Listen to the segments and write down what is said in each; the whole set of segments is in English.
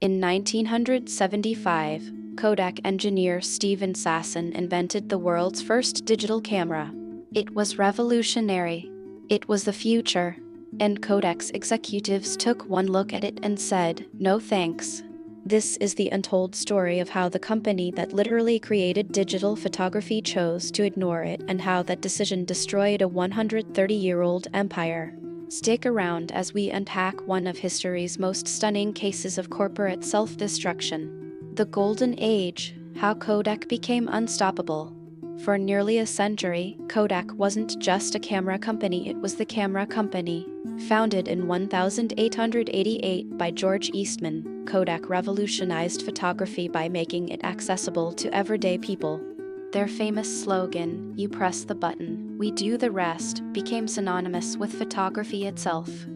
In 1975, Kodak engineer Steven Sasson invented the world's first digital camera. It was revolutionary. It was the future. And Kodak's executives took one look at it and said, "No thanks." This is the untold story of how the company that literally created digital photography chose to ignore it, and how that decision destroyed a 130-year-old empire. Stick around as we unpack one of history's most stunning cases of corporate self-destruction. The Golden Age, how Kodak became unstoppable. For nearly a century, Kodak wasn't just a camera company, it was the camera company. Founded in 1888 by George Eastman, Kodak revolutionized photography by making it accessible to everyday people. Their famous slogan, "You press the button, we do the rest," became synonymous with photography itself.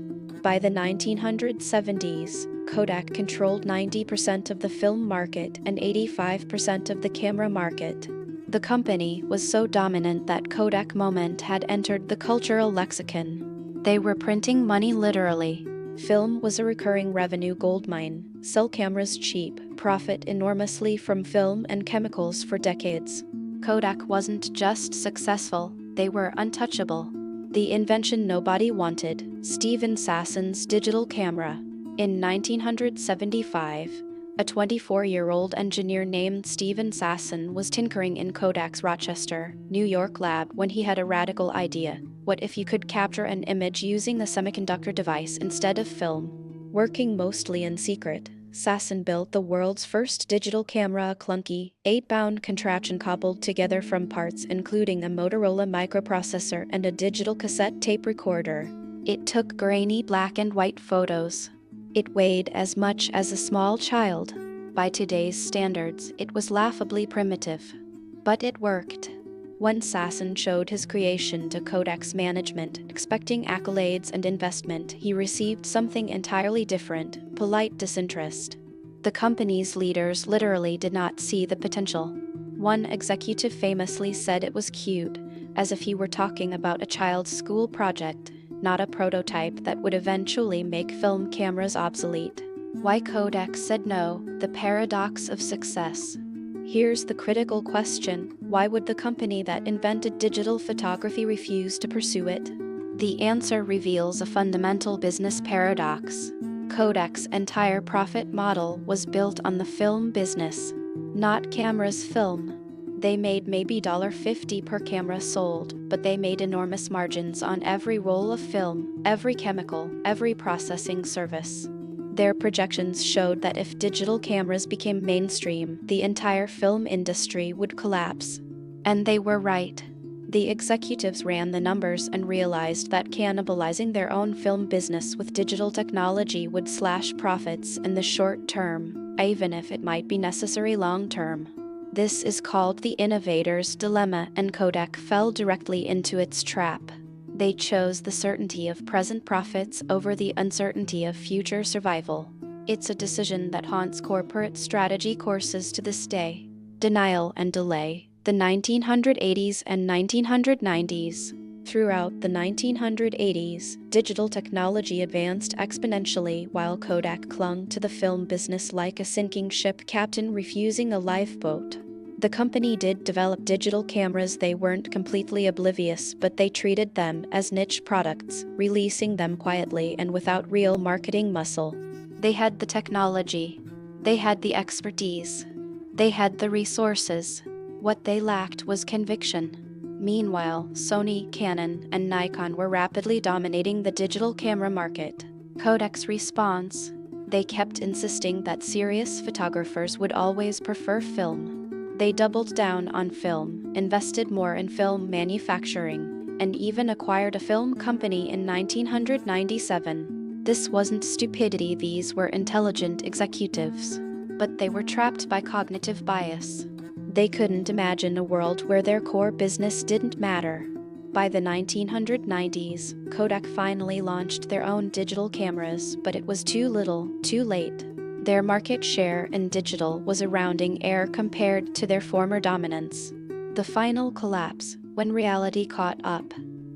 By the 1970s, Kodak controlled 90% of the film market and 85% of the camera market. The company was so dominant that Kodak moment had entered the cultural lexicon. They were printing money literally. Film was a recurring revenue goldmine. Sell cameras cheap, profit enormously from film and chemicals for decades. Kodak wasn't just successful, they were untouchable. The invention nobody wanted, Steven Sasson's digital camera. In 1975, a 24-year-old engineer named Steven Sasson was tinkering in Kodak's Rochester, New York lab when he had a radical idea. What if you could capture an image using a semiconductor device instead of film? Working mostly in secret, Sasson built the world's first digital camera, a clunky, 8-pound contraption cobbled together from parts including a Motorola microprocessor and a digital cassette tape recorder. It took grainy black and white photos. It weighed as much as a small child. By today's standards, it was laughably primitive. But it worked. When Sasson showed his creation to Kodak's management, expecting accolades and investment, he received something entirely different: polite disinterest. The company's leaders literally did not see the potential. One executive famously said it was cute, as if he were talking about a child's school project, not a prototype that would eventually make film cameras obsolete. Why Kodak said no, the paradox of success. Here's the critical question: why would the company that invented digital photography refuse to pursue it? The answer reveals a fundamental business paradox. Kodak's entire profit model was built on the film business, not cameras film. They made maybe $50 per camera sold, but they made enormous margins on every roll of film, every chemical, every processing service. Their projections showed that if digital cameras became mainstream, the entire film industry would collapse. And they were right. The executives ran the numbers and realized that cannibalizing their own film business with digital technology would slash profits in the short term, even if it might be necessary long term. This is called the innovator's dilemma, and Kodak fell directly into its trap. They chose the certainty of present profits over the uncertainty of future survival. It's a decision that haunts corporate strategy courses to this day. Denial and delay. The 1980s and 1990s. Throughout the 1980s, digital technology advanced exponentially while Kodak clung to the film business like a sinking ship captain refusing a lifeboat. The company did develop digital cameras. They weren't completely oblivious, but they treated them as niche products, releasing them quietly and without real marketing muscle. They had the technology. They had the expertise. They had the resources. What they lacked was conviction. Meanwhile, Sony, Canon, and Nikon were rapidly dominating the digital camera market. Kodak's response: they kept insisting that serious photographers would always prefer film. They doubled down on film, invested more in film manufacturing, and even acquired a film company in 1997. This wasn't stupidity, these were intelligent executives. But they were trapped by cognitive bias. They couldn't imagine a world where their core business didn't matter. By the 1990s, Kodak finally launched their own digital cameras, but it was too little, too late. Their market share in digital was a rounding error compared to their former dominance. The final collapse, when reality caught up.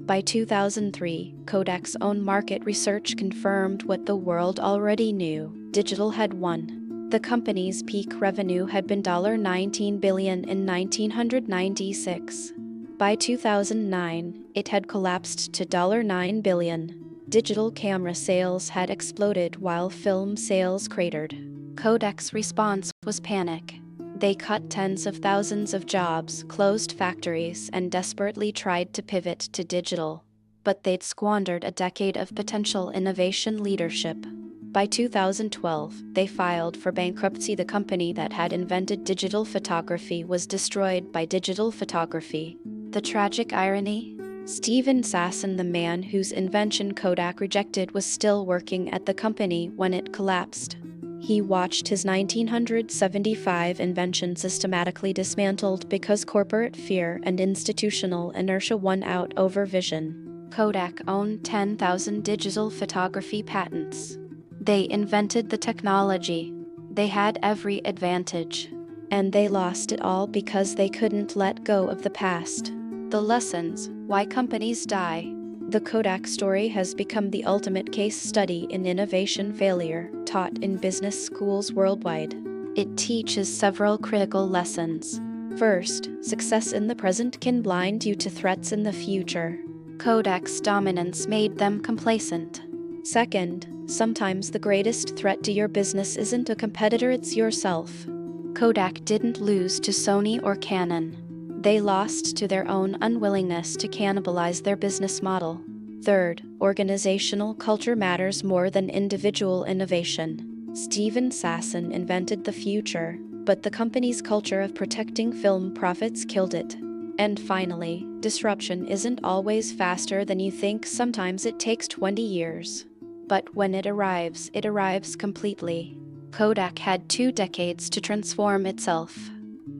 By 2003, Kodak's own market research confirmed what the world already knew: digital had won. The company's peak revenue had been $19 billion in 1996. By 2009, it had collapsed to $9 billion. Digital camera sales had exploded while film sales cratered. Kodak's response was panic. They cut tens of thousands of jobs, closed factories, and desperately tried to pivot to digital. But they'd squandered a decade of potential innovation leadership. By 2012, they filed for bankruptcy. The company that had invented digital photography was destroyed by digital photography. The tragic irony? Steven Sasson, the man whose invention Kodak rejected, was still working at the company when it collapsed. He watched his 1975 invention systematically dismantled because corporate fear and institutional inertia won out over vision. Kodak owned 10,000 digital photography patents. They invented the technology. They had every advantage. And they lost it all because they couldn't let go of the past. The lessons: why companies die. The Kodak story has become the ultimate case study in innovation failure, taught in business schools worldwide. It teaches several critical lessons. First, success in the present can blind you to threats in the future. Kodak's dominance made them complacent. Second, sometimes the greatest threat to your business isn't a competitor, it's yourself. Kodak didn't lose to Sony or Canon. They lost to their own unwillingness to cannibalize their business model. Third, organizational culture matters more than individual innovation. Steven Sasson invented the future, but the company's culture of protecting film profits killed it. And finally, disruption isn't always faster than you think. Sometimes it takes 20 years. But when it arrives completely. Kodak had 2 decades to transform itself.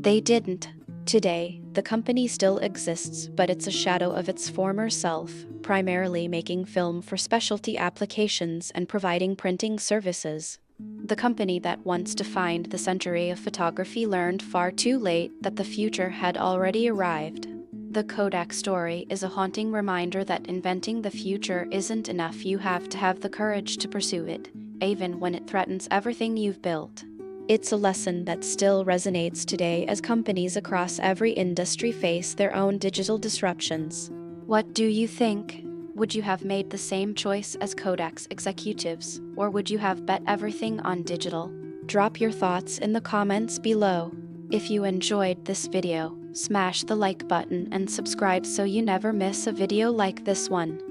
They didn't. Today, the company still exists, but it's a shadow of its former self, primarily making film for specialty applications and providing printing services. The company that once defined the century of photography learned far too late that the future had already arrived. The Kodak story is a haunting reminder that inventing the future isn't enough. You have to have the courage to pursue it, even when it threatens everything you've built. It's a lesson that still resonates today as companies across every industry face their own digital disruptions. What do you think? Would you have made the same choice as Kodak's executives, or would you have bet everything on digital? Drop your thoughts in the comments below. If you enjoyed this video, smash the like button and subscribe so you never miss a video like this one.